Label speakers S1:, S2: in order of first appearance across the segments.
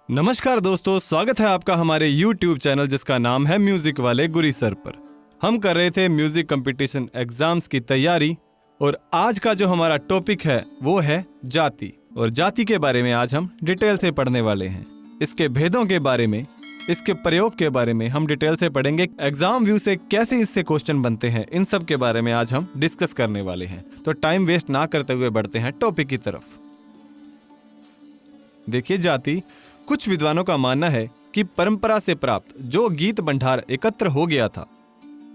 S1: नमस्कार दोस्तों, स्वागत है आपका हमारे YouTube चैनल जिसका नाम है म्यूजिक वाले गुरी सर पर। हम कर रहे थे म्यूजिक कंपटीशन एग्जाम्स की तैयारी और आज का जो हमारा टॉपिक है वो है जाति। और जाति के बारे में आज हम डिटेल से पढ़ने वाले हैं। इसके भेदों के बारे में, इसके प्रयोग के बारे में हम डिटेल से पढ़ेंगे। एग्जाम व्यू से कैसे इससे क्वेश्चन बनते हैं, इन सब के बारे में आज हम डिस्कस करने वाले हैं। तो टाइम वेस्ट ना करते हुए बढ़ते हैं टॉपिक की तरफ। देखिए, जाति, कुछ विद्वानों का मानना है कि परंपरा से प्राप्त जो गीत भंडार एकत्र हो गया था,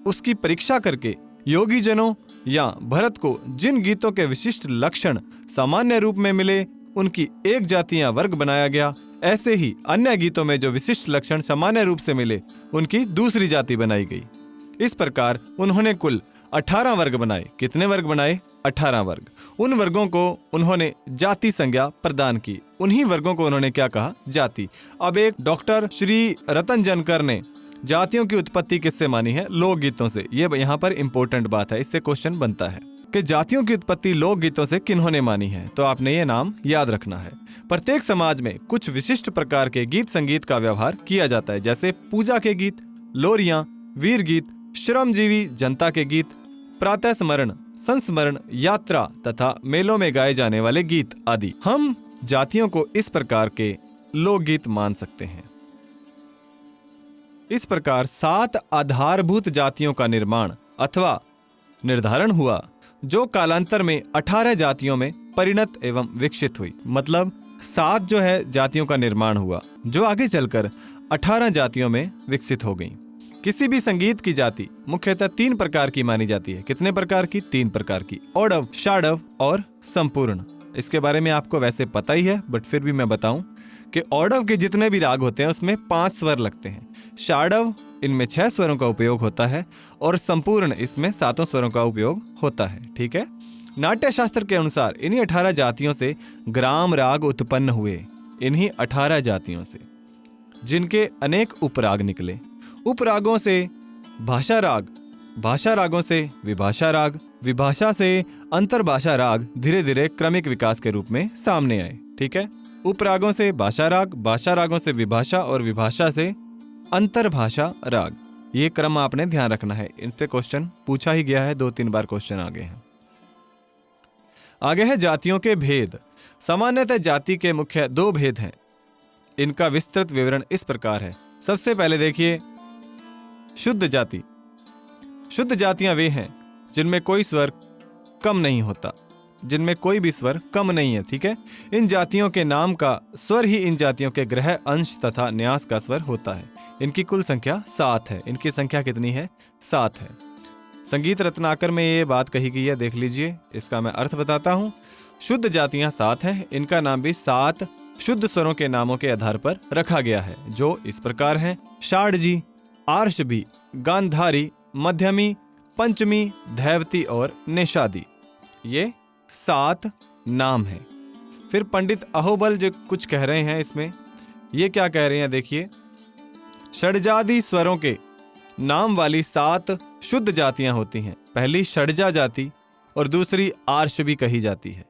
S1: उसकी परीक्षा करके योगी जनों या भरत को जिन गीतों के विशिष्ट लक्षण सामान्य रूप में मिले, उनकी एक जाति या वर्ग बनाया गया। ऐसे ही अन्य गीतों में जो विशिष्ट लक्षण सामान्य रूप से मिले, उनकी दूसरी जाति बनाई गई। इस प्रकार उन्होंने कुल 18 वर्ग बनाए। कितने वर्ग बनाए? 18 वर्ग। उन वर्गों को उन्होंने जाति संज्ञा प्रदान की। उन्हीं वर्गों को उन्होंने क्या कहा? जाति। अब एक डॉक्टर श्री रतन जनकर ने जातियों की उत्पत्ति किससे मानी है? लोकगीतों से। ये यहाँ पर इंपॉर्टेंट बात है, इससे क्वेश्चन बनता है कि जातियों की उत्पत्ति लोकगीतों से किन्होंने मानी है। तो आपने ये नाम याद रखना है। प्रत्येक समाज में कुछ विशिष्ट प्रकार के गीत संगीत का व्यवहार किया जाता है, जैसे पूजा के गीत, लोरियां, वीर गीत, श्रमजीवी जनता के गीत, प्रातः स्मरण, संस्मरण, यात्रा तथा मेलों में गाए जाने वाले गीत आदि। हम जातियों को इस प्रकार के लोकगीत मान सकते हैं। इस प्रकार 7 आधारभूत जातियों का निर्माण अथवा निर्धारण हुआ, जो कालांतर में 18 जातियों में परिणत एवं विकसित हुई। मतलब 7 जो है जातियों का निर्माण हुआ, जो आगे चलकर 18 जातियों में विकसित हो गई। किसी भी संगीत की जाति मुख्यतः 3 प्रकार की मानी जाती है। कितने प्रकार की? 3 प्रकार की। औडव, षाडव और संपूर्ण। इसके बारे में आपको वैसे पता ही है, बट फिर भी मैं बताऊं कि औडव के जितने भी राग होते हैं उसमें 5 स्वर लगते हैं। षाडव, इनमें 6 स्वरों का उपयोग होता है और संपूर्ण, इसमें 7 स्वरों का उपयोग होता है। ठीक है। नाट्य शास्त्र के अनुसार इन्हीं 18 जातियों से ग्राम राग उत्पन्न हुए। इन्हीं 18 जातियों से, जिनके अनेक उपराग निकले। उपरागों से भाषा राग, भाषा रागों से विभाषा राग, विभाषा से अंतर्भाषा राग धीरे धीरे क्रमिक विकास के रूप में सामने आए। ठीक है। उपरागों से भाषा राग, भाषा रागों से विभाषा और विभाषा से अंतर्भाषा राग। ये क्रम आपने ध्यान रखना है। इन पे क्वेश्चन पूछा ही गया है, 2-3 बार क्वेश्चन आगे हैं। आगे है जातियों के भेद। सामान्यतः जाति के मुख्य 2 भेद हैं। इनका विस्तृत विवरण इस प्रकार है। सबसे पहले देखिए, शुद्ध जाति। शुद्ध जातियां वे हैं जिनमें कोई स्वर कम नहीं होता, जिनमें कोई भी स्वर कम नहीं है। ठीक है। इन जातियों के नाम का स्वर ही इन जातियों के ग्रह, अंश तथा न्यास का स्वर होता है। इनकी कुल संख्या 7 है। इनकी संख्या कितनी है? 7 है। संगीत रत्नाकर में ये बात कही गई है, देख लीजिए। इसका मैं अर्थ बताता हूँ। शुद्ध जातियां 7 हैं। इनका नाम भी 7 शुद्ध स्वरों के नामों के आधार पर रखा गया है, जो इस प्रकार हैं: षाडजी, आर्षभी, गांधारी, मध्यमी, पंचमी, धैवती और निषादी। ये 7 नाम हैं। फिर पंडित अहोबल जो कुछ कह रहे हैं इसमें, ये क्या कह रहे हैं? देखिए, षड्जादि स्वरों के नाम वाली 7 शुद्ध जातियां होती हैं। पहली षड्जा जाति और दूसरी आर्षभी कही जाती है,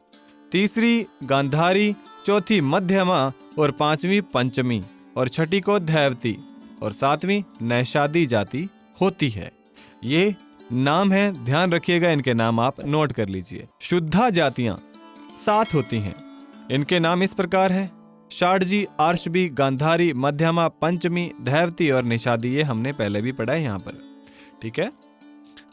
S1: तीसरी गांधारी, चौथी मध्यमा और 5वीं पंचमी और छठी को धैवती और 7वीं नैषादी जाति होती है। ये नाम है, ध्यान रखिएगा, इनके नाम आप नोट कर लीजिए। शुद्धा जातियां 7 होती हैं। इनके नाम इस प्रकार है: षाडजी, आर्षभी, गांधारी, मध्यमा, पंचमी, धैवती और निषादी। ये हमने पहले भी पढ़ा है यहाँ पर। ठीक है।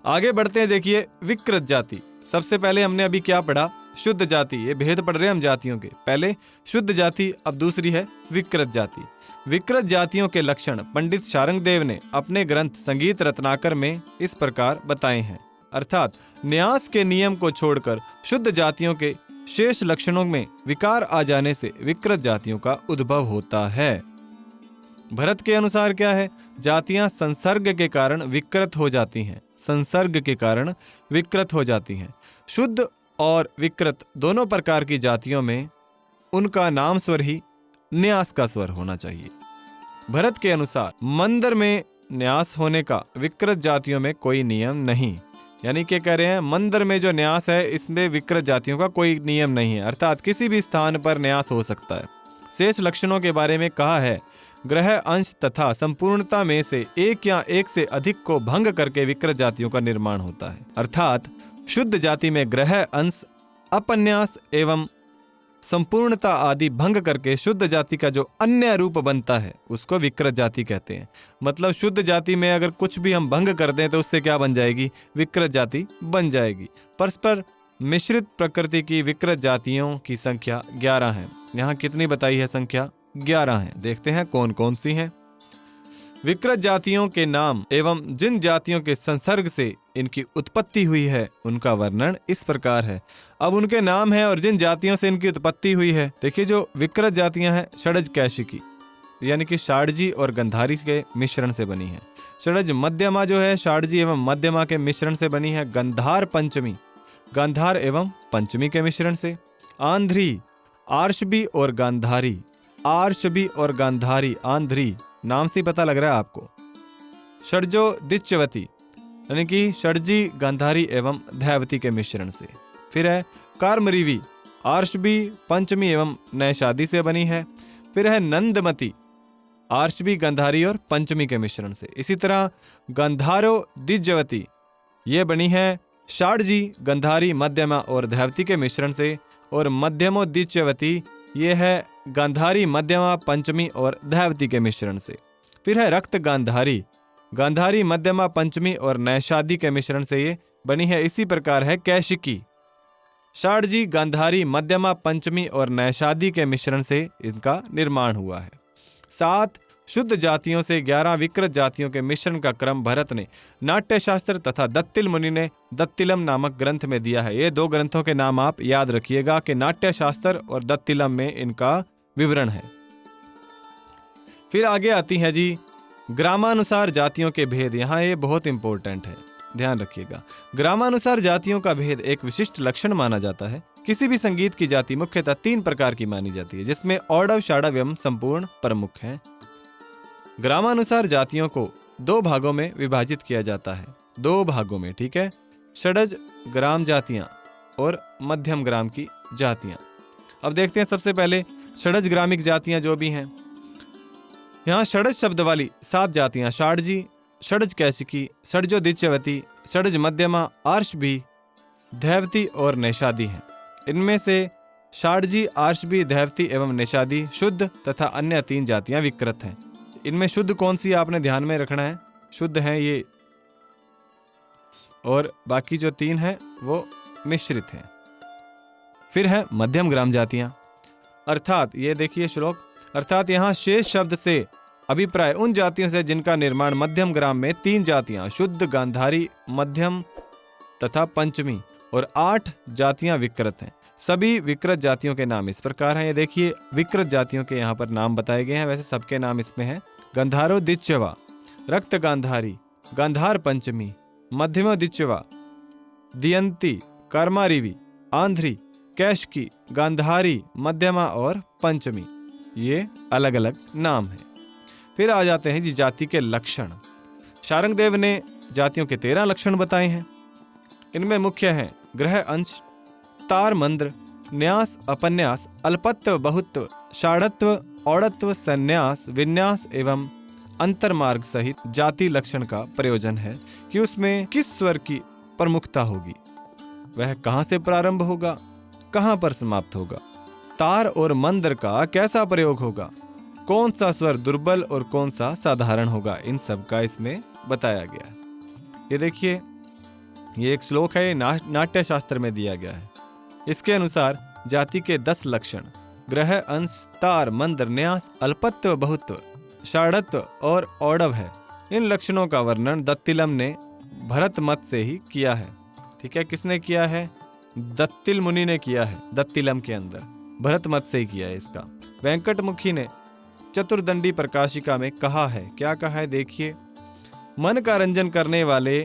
S1: आगे बढ़ते हैं। देखिए, विकृत जाति। सबसे पहले हमने अभी क्या पढ़ा? शुद्ध जाति। ये भेद पढ़ रहे हैं हम जातियों के। पहले शुद्ध जाति, अब दूसरी है विकृत जाति। विकृत जातियों के लक्षण पंडित शारंगदेव ने अपने ग्रंथ संगीत रत्नाकर में इस प्रकार बताए हैं। अर्थात न्यास के नियम को छोड़कर शुद्ध जातियों के शेष लक्षणों में विकार आ जाने से विकृत जातियों का उद्भव होता है। भरत के अनुसार क्या है? जातियां संसर्ग के कारण विकृत हो जाती हैं। संसर्ग के कारण विकृत हो जाती हैं। शुद्ध और विकृत दोनों प्रकार की जातियों में उनका नाम स्वर ही न्यास का स्वर होना चाहिए। भरत के अनुसार मंदर में न्यास होने का विकृत जातियों में कोई नियम नहीं। यानी क्या कह रहे हैं? मंदर में जो न्यास है, इसमें विकृत जातियों का कोई नियम नहीं है। अर्थात किसी भी स्थान पर न्यास हो सकता है। शेष लक्षणों के बारे में कहा है, ग्रह अंश तथा संपूर्णता में से एक या एक से अधिक को भंग करके विकृत जातियों का निर्माण होता है। अर्थात शुद्ध जाति में ग्रह अंश, अपन्यास एवं संपूर्णता आदि भंग करके शुद्ध जाति का जो अन्य रूप बनता है उसको विकृत जाति कहते हैं। मतलब शुद्ध जाति में अगर कुछ भी हम भंग कर दें तो उससे क्या बन जाएगी? विकृत जाति बन जाएगी। परस्पर मिश्रित प्रकृति की विकृत जातियों की संख्या 11 है। यहाँ कितनी बताई है? संख्या 11 है। देखते हैं कौन कौन सी हैं। विकृत जातियों के नाम एवं जिन जातियों के संसर्ग से इनकी उत्पत्ति हुई है उनका वर्णन इस प्रकार है। अब उनके नाम है और जिन जातियों से इनकी उत्पत्ति हुई है। देखिए, जो विकृत जातियां हैं, षडज कैशिकी यानी कि षाडजी और गंधारी के मिश्रण से बनी है। षडज मध्यमा जो है षाडजी एवं मध्यमा के मिश्रण से बनी है। गंधार पंचमी, गांधार एवं पंचमी के मिश्रण से। आंध्री, आर्षबी और गांधारी, आर्षबी और गांधारी, आंध्री नाम से पता लग रहा है आपको। षडजो दिच्यवती यानी कि षडजी, गांधारी एवं धैवती के मिश्रण से। फिर है कार्मरीवी, आर्षबी, पंचमी एवं नैषादी से बनी है। फिर है नंदमती, आर्षबी, गांधारी और पंचमी के मिश्रण से। इसी तरह गंधारो दिज्यवती, ये बनी है षाडजी, गंधारी, मध्यमा और धैवती के मिश्रण से। और मध्यमो दिच्यवती, ये है गांधारी, मध्यमा, पंचमी और धैवती के मिश्रण से। फिर है रक्त गांधारी, गांधारी, मध्यमा, पंचमी और नैषादी के मिश्रण से ये बनी है। इसी प्रकार है कैशिकी, षाडजी, गांधारी, मध्यमा, पंचमी और नैषादी के मिश्रण से इनका निर्माण हुआ है। 7 शुद्ध जातियों से 11 विकृत जातियों के मिश्रण का क्रम भरत ने नाट्यशास्त्र तथा दत्तिल मुनि ने दत्तिलम नामक ग्रंथ में दिया है। ये 2 ग्रंथों के नाम आप याद रखिएगा कि नाट्यशास्त्र और दत्तिलम में इनका विवरण है। फिर आगे आती है जी ग्रामानुसार जातियों के भेद। यहाँ ये बहुत इंपॉर्टेंट है, ध्यान रखिएगा। ग्रामानुसार जातियों का भेद एक विशिष्ट लक्षण माना जाता है। किसी भी संगीत की जाति मुख्यतः 3 प्रकार की मानी जाती है, जिसमें औडव, षाडव एवं संपूर्ण प्रमुख हैं। ग्रामानुसार जातियों को 2 भागों में विभाजित किया जाता है, 2 भागों में, ठीक है। षडज ग्राम जातियां और मध्यम ग्राम की जातियां। अब देखते हैं सबसे पहले षडज ग्रामिक जातियां जो भी हैं। यहाँ षडज शब्द वाली 7 जातियां षाडजी, षडज कैशिकी, षडजो दिच्यवती, षडज मध्यमा, आर्षबी, धैवती और नैषादी हैं। इनमें से षाडजी, आर्षबी, धैवती एवं नैषादी शुद्ध तथा अन्य 3 जातियां विकृत हैं। इनमें शुद्ध कौन सी आपने ध्यान में रखना है? शुद्ध हैं ये, और बाकी जो 3 हैं वो मिश्रित हैं। फिर है मध्यम ग्राम जातियां, अर्थात ये देखिए श्लोक, अर्थात यहाँ शेष शब्द से अभिप्राय उन जातियों से जिनका निर्माण मध्यम ग्राम में 3 जातियां शुद्ध, गांधारी, मध्यम तथा पंचमी और 8 जातियां विकृत हैं। सभी विकृत जातियों के नाम इस प्रकार हैं। ये देखिए विकृत जातियों के यहाँ पर नाम बताए गए हैं, वैसे सबके नाम इसमें हैं। गंधारो दिच्यवा, रक्त गांधारी, गांधार पंचमी, मध्यमो दिच्यवा, दियंती, कर्मारिवी, आंध्री, कैशकी, गांधारी, मध्यमा और पंचमी, ये अलग अलग नाम हैं। फिर आ जाते हैं जी जाति के लक्षण। शारंगदेव ने जातियों के 13 लक्षण बताए हैं। इनमें मुख्य हैं ग्रह अंश, तार मंद्र, न्यास, अपन्यास, अल्पत्व, बहुत्व, षाढ़त्व, औड़त्व, संन्यास, विन्यास एवं अंतर्मार्ग सहित जाति लक्षण का प्रयोजन है कि उसमें किस स्वर की प्रमुखता होगी, वह कहाँ से प्रारंभ होगा, कहाँ पर समाप्त होगा, तार और मंद्र का कैसा प्रयोग होगा, कौन सा स्वर दुर्बल और कौन सा साधारण होगा, इन सब का इसमें बताया गया है। ये देखिए, ये एक श्लोक है, नाट्य शास्त्र में दिया गया है। इसके अनुसार जाति के 10 लक्षण ग्रह अंश, तार, मंद्र, न्यास, अल्पत्व, बहुत्व, षाढ़त्व और औडव है। इन लक्षणों का वर्णन दत्तिलम ने भरत मत से ही किया है। ठीक है, किसने किया है? दत्तिल मुनि ने किया है, दत्तिलम के अंदर भरत मत से ही किया है इसका। वेंकटमुखी ने चतुर्दंडी प्रकाशिका में कहा है, क्या कहा है देखिए, मन का रंजन करने वाले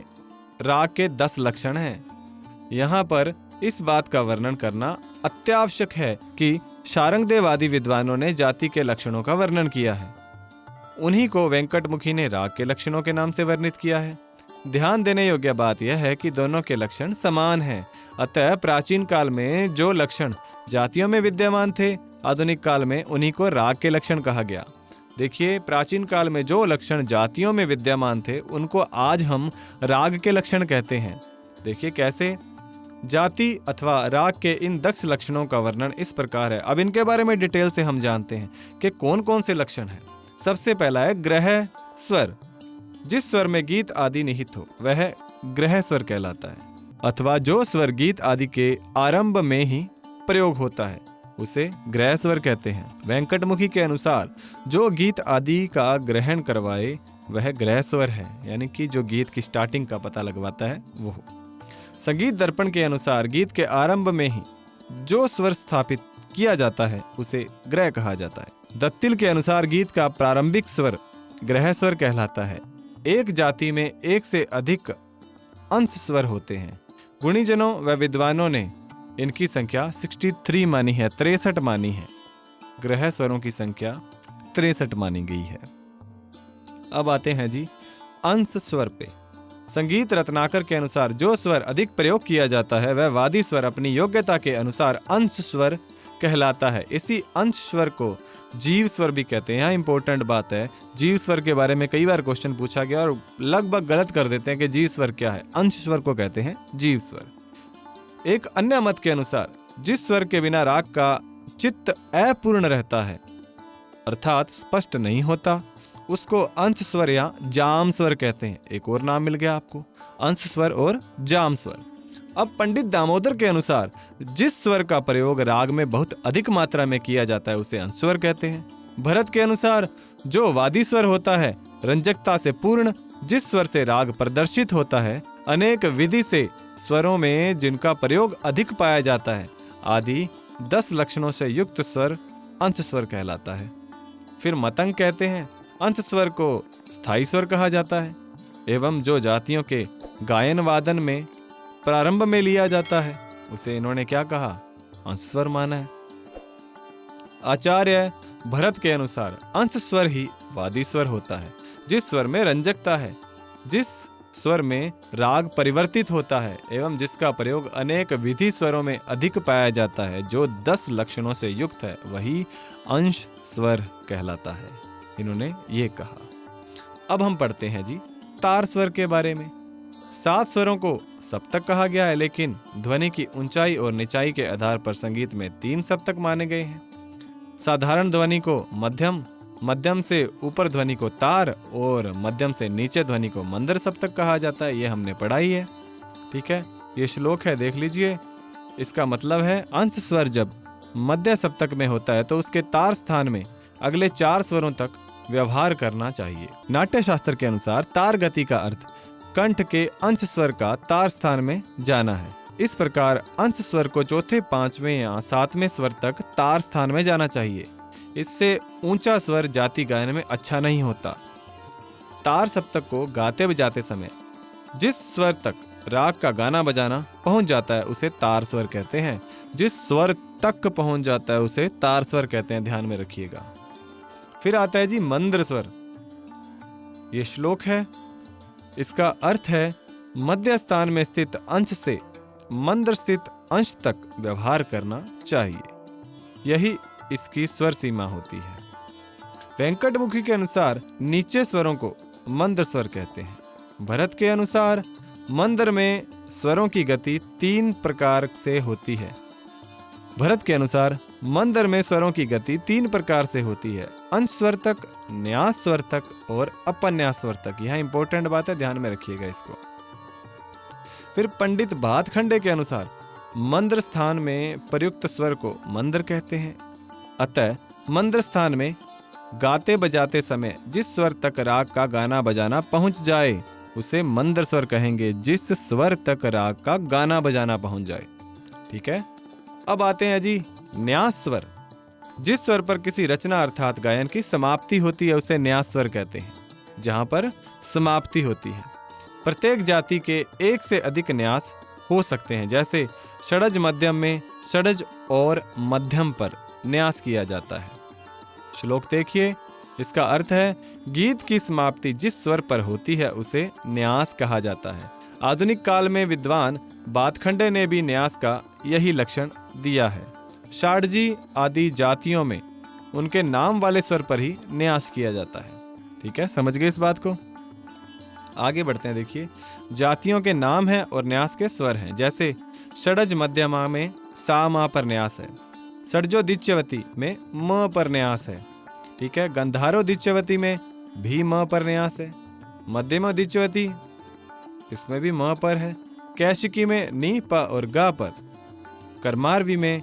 S1: राग के 10 लक्षण हैं। यहाँ पर इस बात का वर्णन करना अत्यावश्यक है कि शारंगदेव आदि विद्वानों ने जाति के लक्षणों का वर्णन किया है, उन्हीं को वेंकटमुखी ने राग के लक्षणों के नाम से वर्णित किया है। ध्यान देने योग्य बात यह है कि दोनों के लक्षण समान हैं। अतः प्राचीन काल में जो लक्षण जातियों में विद्यमान थे आधुनिक काल में उन्हीं को राग के लक्षण कहा गया। देखिए, प्राचीन काल में जो लक्षण जातियों में विद्यमान थे उनको आज हम राग के लक्षण कहते हैं। देखिए कैसे, जाति अथवा राग के इन दक्ष लक्षणों का वर्णन इस प्रकार है। अब इनके बारे में डिटेल से हम जानते हैं कि कौन कौन से लक्षण हैं। सबसे पहला है ग्रह स्वर। जिस स्वर में गीत आदि निहित हो वह ग्रह स्वर कहलाता है, अथवा जो स्वर गीत आदि के आरंभ में ही प्रयोग होता है उसे ग्रह स्वर कहते हैं। वेंकटमुखी के अनुसार जो गीत आदि का ग्रहण करवाए वह ग्रह स्वर है, यानी कि जो गीत की स्टार्टिंग का पता लगवाता है वो। संगीत दर्पण के अनुसार गीत के आरंभ में ही जो स्वर स्थापित किया जाता है उसे ग्रह कहा जाता है। दत्तिल के अनुसार गीत का प्रारंभिक स्वर ग्रह स्वर कहलाता है। एक जाति में एक से अधिक अंश स्वर होते हैं। गुणीजनों व विद्वानों ने इनकी संख्या 63 मानी है, 63 मानी है। ग्रह स्वरों की संख्या 63 मानी गई है। अब आते हैं जी अंश स्वर पे। संगीत रत्नाकर के अनुसार जो स्वर अधिक प्रयोग किया जाता है वह वादी स्वर अपनी योग्यता के अनुसार अंश स्वर कहलाता है। इसी अंश स्वर को जीव स्वर भी कहते हैं। यहाँ इंपॉर्टेंट बात है, जीव स्वर के बारे में कई बार क्वेश्चन पूछा गया और लगभग गलत कर देते हैं कि जीव स्वर क्या है। अंश स्वर को कहते हैं जीव स्वर। एक अन्य मत के अनुसार जिस स्वर के बिना राग का चित्त अपूर्ण रहता है अर्थात स्पष्ट नहीं होता उसको अंश स्वर या जाम स्वर कहते हैं। एक और नाम मिल गया आपको, अंश स्वर और जाम स्वर। अब पंडित दामोदर के अनुसार जिस स्वर का प्रयोग राग में बहुत अधिक मात्रा में किया जाता है उसे अंश स्वर कहते हैं। भरत के अनुसार जो वादी स्वर होता है रंजकता से पूर्ण, जिस स्वर से राग प्रदर्शित होता है, अनेक विधि से स्वरों में जिनका प्रयोग अधिक पाया जाता है आदि 10 लक्षणों से युक्त स्वर अंश स्वर कहलाता है। फिर मतंग कहते हैं अंश स्वर को स्थायी स्वर कहा जाता है एवं जो जातियों के गायन वादन में प्रारंभ में लिया जाता है उसे इन्होंने क्या कहा, अंश स्वर माना है। आचार्य भरत के अनुसार अंश स्वर ही वादी स्वर होता है। जिस स्वर में रंजकता है, जिस स्वर में राग परिवर्तित होता है एवं जिसका प्रयोग अनेक विधि स्वरों में अधिक पाया जाता है, जो 10 लक्षणों से युक्त है, वही अंश स्वर कहलाता है। इन्होंने ये कहा। अब हम पढ़ते हैं जी तार स्वर के बारे में। 7 स्वरों को सप्तक कहा गया है, लेकिन ध्वनि की ऊंचाई और निचाई के आधार पर संगीत में 3 सप्तक माने गए हैं। साधारण ध्वनि को मध्यम, मध्यम से ऊपर ध्वनि को तार और मध्यम से नीचे ध्वनि को मंदर सप्तक कहा जाता है। ये हमने पढ़ाई है, ठीक है। ये श्लोक है, देख लीजिए। इसका मतलब है अंश स्वर जब मध्य सप्तक में होता है तो उसके तार स्थान में अगले 4 स्वरों तक व्यवहार करना चाहिए। नाट्य शास्त्र के अनुसार तार गति का अर्थ कंठ के अंश स्वर का तार स्थान में जाना है। इस प्रकार अंश स्वर को चौथे, 5वें या 7वें स्वर तक तार स्थान में जाना चाहिए। इससे ऊंचा स्वर जाति गायन में अच्छा नहीं होता। तार सप्तक को गाते बजाते समय जिस स्वर तक राग का गाना बजाना पहुंच जाता है उसे तार स्वर कहते हैं। जिस स्वर तक पहुंच जाता है उसे तार स्वर कहते हैं, ध्यान में रखिएगा। फिर आता है जी मंद्र स्वर। ये श्लोक है, इसका अर्थ है मध्य स्थान में स्थित अंश से मंद्र स्थित अंश तक व्यवहार करना चाहिए। यही इसकी स्वर सीमा होती है। वेंकटमुखी के अनुसार नीचे स्वरों को मंद्र स्वर कहते हैं। भरत के अनुसार मंद्र में स्वरों की गति 3 प्रकार से होती है। भरत के अनुसार मंद्र में स्वरों की गति 3 प्रकार से होती है, अंश स्वर तक, न्यास स्वर तक और अपन्यास स्वर तक। यह इंपॉर्टेंट बात है, ध्यान में रखिएगा इसको। फिर पंडित भातखंडे के अनुसार मंद्र स्थान में प्रयुक्त स्वर को मंद्र कहते हैं। अतः मंद्र स्थान में गाते बजाते समय जिस स्वर तक राग का गाना बजाना पहुंच जाए उसे मंद्र स्वर कहेंगे। जिस स्वर तक राग का गाना बजाना पहुंच जाए, ठीक है। अब आते हैं जी न्यास स्वर। जिस स्वर पर किसी रचना अर्थात गायन की समाप्ति होती है उसे न्यास स्वर कहते हैं। जहां पर समाप्ति होती है, प्रत्येक जाति के एक से अधिक न्यास हो सकते हैं। जैसे षडज मध्यम में षडज और मध्यम पर न्यास किया जाता है। श्लोक देखिए, इसका अर्थ है गीत की समाप्ति जिस स्वर पर होती है उसे न्यास कहा जाता है। आधुनिक काल में विद्वान भातखंडे ने भी न्यास का यही लक्षण दिया है। षाडजी आदि जातियों में उनके नाम वाले स्वर पर ही न्यास किया जाता है। ठीक है, समझ गए इस बात को? आगे बढ़ते हैं। देखिए, जातियों के नाम हैं और न्यास के स्वर हैं। जैसे षडज मध्यमा में सा मा पर न्यास है, षडजो दिच्यवती में म पर न्यास है। ठीक है, गंधारो दिच्यवती में भी म पर न्यास है, मध्यमा दिच्यवती इसमें भी म पर है, कैशिकी में नी प और गा पर, कर्मारवी में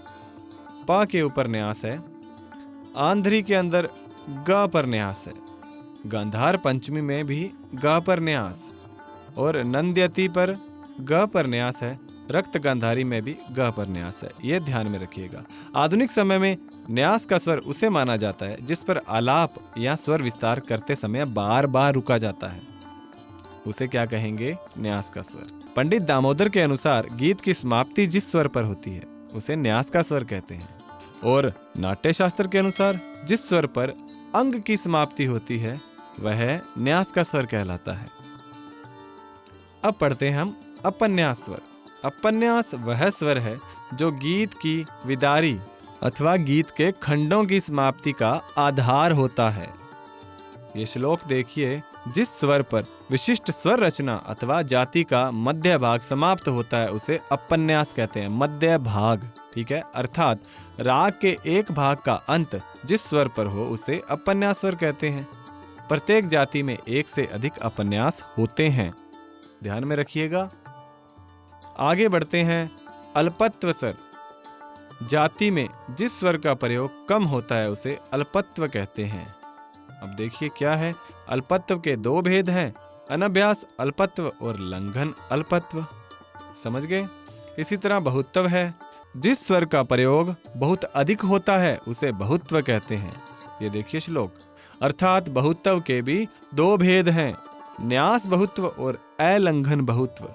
S1: प के ऊपर न्यास है, आंध्री के अंदर ग पर न्यास है, गांधार पंचमी में भी ग पर न्यास और नंद्यति पर ग पर न्यास है, रक्त गांधारी में भी ग पर न्यास है। यह ध्यान में रखिएगा। आधुनिक समय में न्यास का स्वर उसे माना जाता है जिस पर आलाप या स्वर विस्तार करते समय बार बार रुका जाता है, उसे क्या कहेंगे? न्यास का स्वर। पंडित दामोदर के अनुसार गीत की समाप्ति जिस स्वर पर होती है उसे न्यास का स्वर कहते हैं, और नाट्य शास्त्र के अनुसार जिस स्वर पर अंग की समाप्ति होती है वह न्यास का स्वर कहलाता है। अब पढ़ते हैं हम अपन्यास स्वर। अपन्यास वह स्वर है जो गीत की विदारी अथवा गीत के खंडों की समाप्ति का आधार होता है। ये श्लोक देखिए, जिस स्वर पर विशिष्ट स्वर रचना अथवा जाति का मध्य भाग समाप्त होता है उसे अपन्यास कहते हैं। मध्य भाग, ठीक है, अर्थात राग के एक भाग का अंत जिस स्वर पर हो उसे अपन्यास स्वर कहते हैं। प्रत्येक जाति में एक से अधिक अपन्यास होते हैं, ध्यान में रखिएगा। आगे बढ़ते हैं। अल्पत्व स्वर। जाति में जिस स्वर का प्रयोग कम होता है उसे अल्पत्व कहते हैं। अब देखिए क्या है, अल्पत्व के दो भेद हैं, अनभ्यास अल्पत्व और लंघन अल्पत्व। समझ गए? इसी तरह बहुत्व है, जिस स्वर का प्रयोग बहुत अधिक होता है उसे बहुत्व कहते हैं। ये देखिए श्लोक, अर्थात बहुत्व के भी दो भेद हैं, न्यास बहुत्व और अलंघन बहुत्व।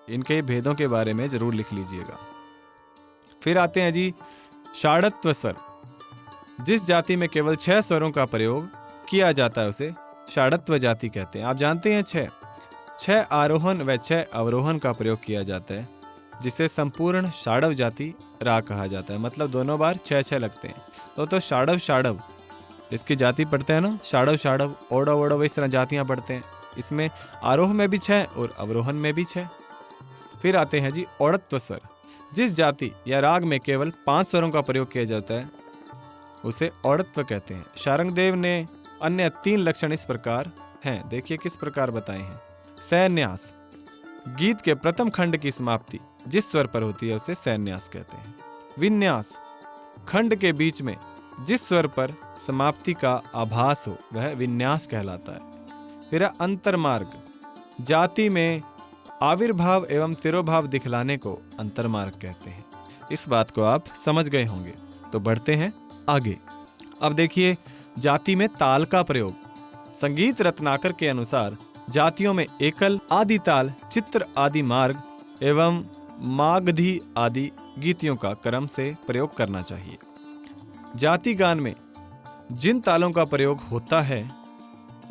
S1: इनके भेदों के बारे में जरूर लिख लीजिएगा। फिर आते हैं जी षाडत्व स्वर। जिस जाति में केवल 6 स्वरों का प्रयोग किया जाता है उसे षाडत्व जाति कहते हैं। आप जानते हैं 6 आरोहण व 6 अवरोहण का प्रयोग किया जाता है, जिसे संपूर्ण षाडव जाति राग कहा जाता है। मतलब दोनों बार 6 लगते हैं। तो षाडव षाडव इसकी जाति पढ़ते हैं ना, षाडव षाडव, ओडव ओडव, इस तरह जातियां पढ़ते हैं। इसमें आरोह में भी 6 और अवरोहण में भी 6। फिर आते हैं जी औड़त्व स्वर। जिस जाति या राग में केवल 5 स्वरों का प्रयोग किया जाता है उसे औड़त्व कहते हैं। शारंगदेव ने अन्य 3 लक्षण इस प्रकार हैं, देखिए किस प्रकार बताए हैं। सन्यास, गीत के प्रथम खंड की समाप्ति जिस स्वर पर होती है उसे सन्यास कहते हैं। विन्यास, खंड के बीच में जिस स्वर पर समाप्ति का आभास हो वह विन्यास कहलाता है। फिर अंतर्मार्ग, जाति में आविर्भाव एवं तिरोभाव दिखलाने को अंतर्मार्ग कहते हैं। इस बात को आप समझ गए होंगे। तो बढ़ते हैं आगे। अब देखिए जाति में ताल का प्रयोग। संगीत रत्नाकर के अनुसार जातियों में एकल, आदि ताल, चित्र आदि मार्ग एवं मागधी आदि गीतियों का क्रम से प्रयोग करना चाहिए। जाति गान में जिन तालों का प्रयोग होता है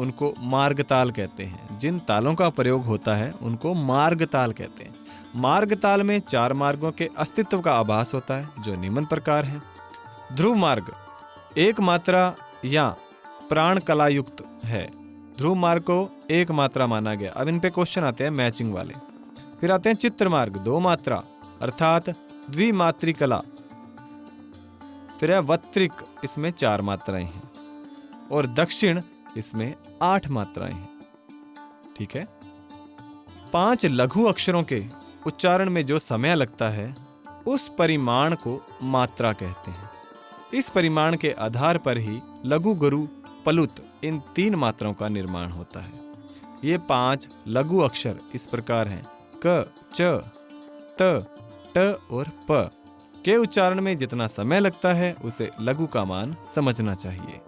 S1: उनको मार्ग ताल कहते हैं। जिन तालों का प्रयोग होता है उनको मार्ग ताल कहते हैं। मार्ग ताल में 4 मार्गों के अस्तित्व का आभास होता है जो निम्न प्रकार हैं। ध्रुव मार्ग एक मात्रा या प्राण कला युक्त है। ध्रुव मार्ग को एक मात्रा माना गया। अब इन पे क्वेश्चन आते हैं मैचिंग वाले। फिर आते हैं चित्र मार्ग 2 मात्रा अर्थात द्विमात्री कला। फिर है वत्रिक, इसमें 4 मात्राएं हैं और दक्षिण इसमें 8 मात्राएं हैं। ठीक है। 5 लघु अक्षरों के उच्चारण में जो समय लगता है उस परिमाण को मात्रा कहते हैं। इस परिमाण के आधार पर ही लघु, गुरु, पलुत इन 3 मात्राओं का निर्माण होता है। ये 5 लघु अक्षर इस प्रकार हैं। क, च, त, ट और प के उच्चारण में जितना समय लगता है उसे लघु का मान समझना चाहिए।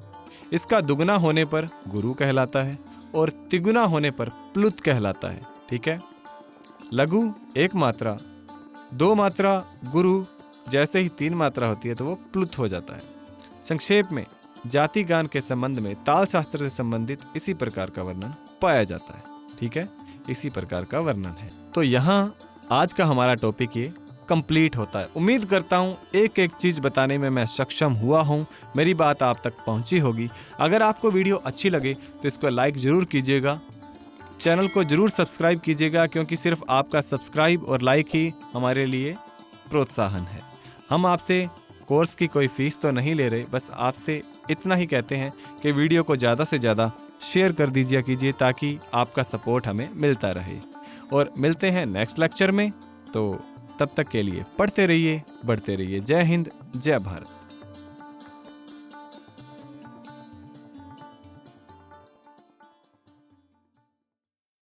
S1: इसका दुगुना होने पर गुरु कहलाता है और तिगुना होने पर प्लुत कहलाता है। ठीक है। लघु 1 मात्रा, 2 मात्रा गुरु, जैसे ही 3 मात्रा होती है तो वो प्लुत हो जाता है। संक्षेप में जाति गान के संबंध में ताल शास्त्र से संबंधित इसी प्रकार का वर्णन पाया जाता है। ठीक है, इसी प्रकार का वर्णन है। तो यहाँ आज का हमारा टॉपिक ये कंप्लीट होता है। उम्मीद करता हूँ एक एक चीज़ बताने में मैं सक्षम हुआ हूँ, मेरी बात आप तक पहुँची होगी। अगर आपको वीडियो अच्छी लगे तो इसको लाइक ज़रूर कीजिएगा, चैनल को ज़रूर सब्सक्राइब कीजिएगा, क्योंकि सिर्फ आपका सब्सक्राइब और लाइक ही हमारे लिए प्रोत्साहन है। हम आपसे कोर्स की कोई फ़ीस तो नहीं ले रहे, बस आपसे इतना ही कहते हैं कि वीडियो को ज़्यादा से ज़्यादा शेयर कर दीजिए कीजिए, ताकि आपका सपोर्ट हमें मिलता रहे। और मिलते हैं नेक्स्ट लेक्चर में, तो तब तक के लिए पढ़ते रहिए, बढ़ते रहिए। जय हिंद, जय भारत।